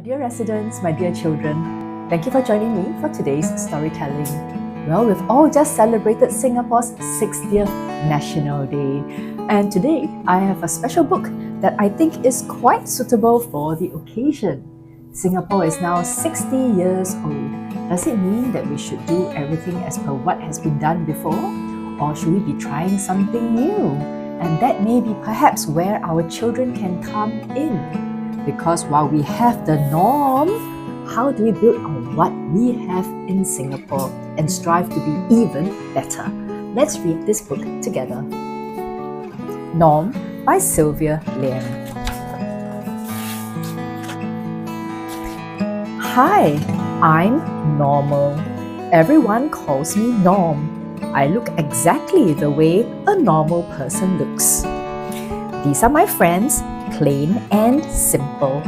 dear residents, my dear children, thank you for joining me for today's storytelling. Well, we've all just celebrated Singapore's 60th National Day, and today I have a special book that I think is quite suitable for the occasion. Singapore is now 60 years old. Does it mean that we should do everything as per what has been done before? Or should we be trying something new? And that may be perhaps where our children can come in. Because while we have the norm, how do we build on what we have in Singapore and strive to be even better? Let's read this book together. Norm by Sylvia Liang. Hi, I'm normal. Everyone calls me Norm. I look exactly the way a normal person looks. These are my friends, plain and simple.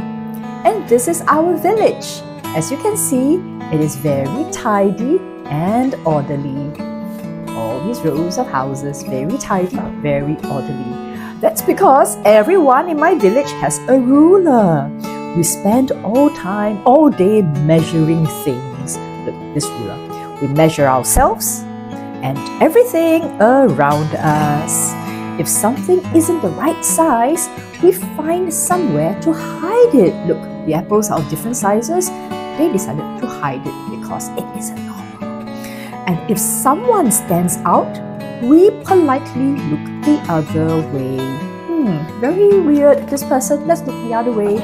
And this is our village. As you can see, it is very tidy and orderly. All these rows of houses, very tidy, very orderly. That's because everyone in my village has a ruler. We spend all day measuring things. Look, this ruler. We measure ourselves and everything around us. If something isn't the right size, we find somewhere to hide it. Look, the apples are of different sizes. They decided to hide it because it isn't normal. And if someone stands out, we politely look the other way. Very weird, this person. Let's look the other way.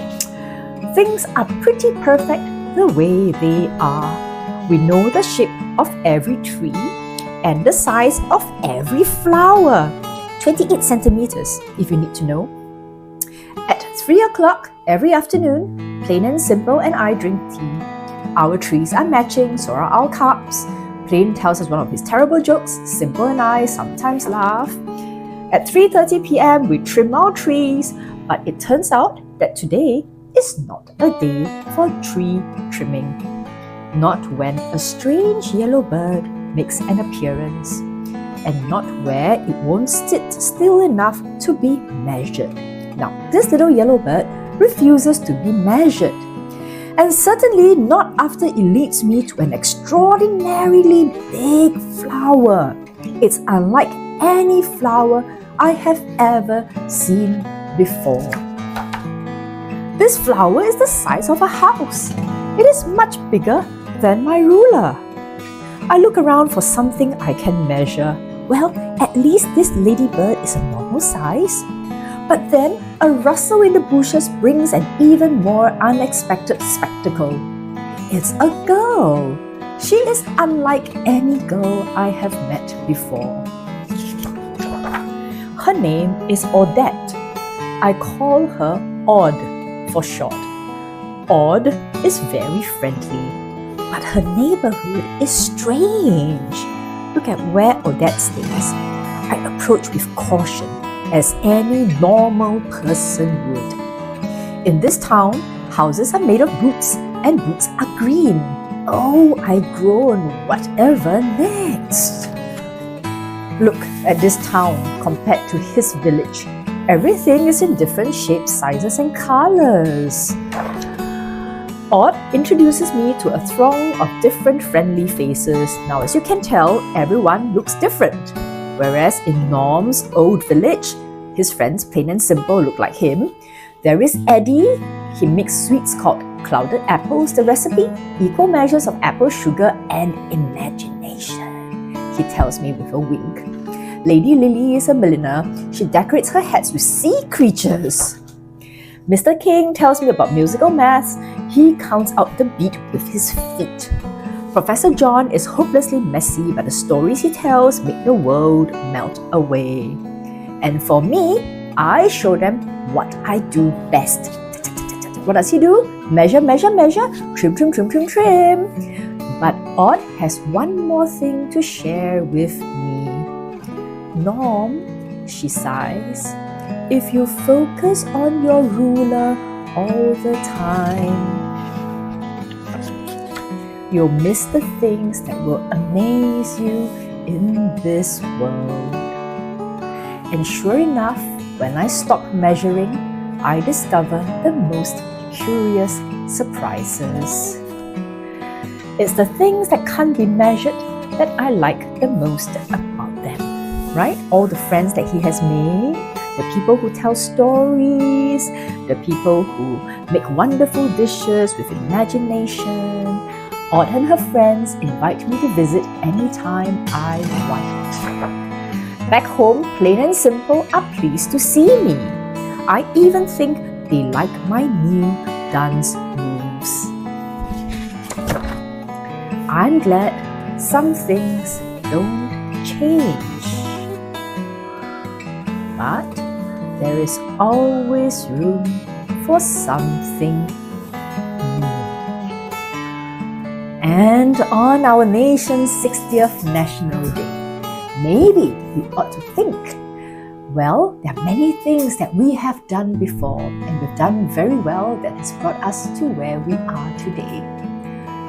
Things are pretty perfect the way they are. We know the shape of every tree and the size of every flower. 28 centimeters, if you need to know. At 3 o'clock every afternoon, Plain and Simple and I drink tea. Our trees are matching, so are our cups. Plain tells us one of his terrible jokes. Simple and I sometimes laugh. At 3:30 p.m., we trim our trees, but it turns out that today is not a day for tree trimming. Not when a strange yellow bird makes an appearance, and not where it won't sit still enough to be measured. Now, this little yellow bird refuses to be measured. And certainly not after it leads me to an extraordinarily big flower. It's unlike any flower I have ever seen before. This flower is the size of a house. It is much bigger than my ruler. I look around for something I can measure. Well, at least this ladybird is a normal size. But then a rustle in the bushes brings an even more unexpected spectacle. It's a girl. She is unlike any girl I have met before. Her name is Odette. I call her Odd for short. Odd is very friendly, but her neighborhood is strange. Look at where Odette stays. I approach with caution, as any normal person would. In this town, houses are made of boots, and boots are green. Oh, I groan, whatever next? Look at this town compared to his village. Everything is in different shapes, sizes, and colors. Odd introduces me to a throng of different friendly faces. Now, as you can tell, everyone looks different. Whereas in Norm's old village, his friends Plain and Simple look like him. There is Eddie. He makes sweets called clouded apples. The recipe, equal measures of apple sugar and imagination, he tells me with a wink. Lady Lily is a milliner. She decorates her hats with sea creatures. Mr. King tells me about musical maths. He counts out the beat with his feet. Professor John is hopelessly messy, but the stories he tells make the world melt away. And for me, I show them what I do best. What does he do? Measure, measure, measure, trim, trim, trim, trim, trim. But Odd has one more thing to share with me. Norm, she sighs, if you focus on your ruler all the time, you'll miss the things that will amaze you in this world. And sure enough, when I stop measuring, I discover the most curious surprises. It's the things that can't be measured that I like the most about them, right? All the friends that he has made, the people who tell stories, the people who make wonderful dishes with imagination. Aud and her friends invite me to visit anytime I want. Back home, plain and simple are pleased to see me. I even think they like my new dance moves. I'm glad some things don't change, but there is always room for something new. And on our nation's 60th National Day, maybe we ought to think, well, there are many things that we have done before and we've done very well that has brought us to where we are today.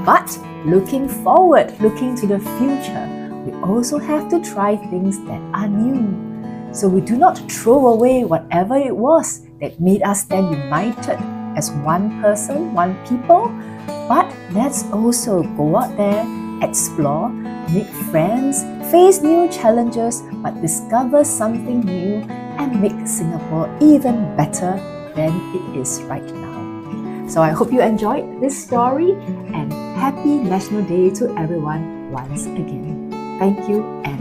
But looking forward, looking to the future, we also have to try things that are new. So we do not throw away whatever it was that made us stand united as one person, one people, but let's also go out there, explore, make friends, face new challenges, but discover something new and make Singapore even better than it is right now. So I hope you enjoyed this story, and happy National Day to everyone once again. Thank you and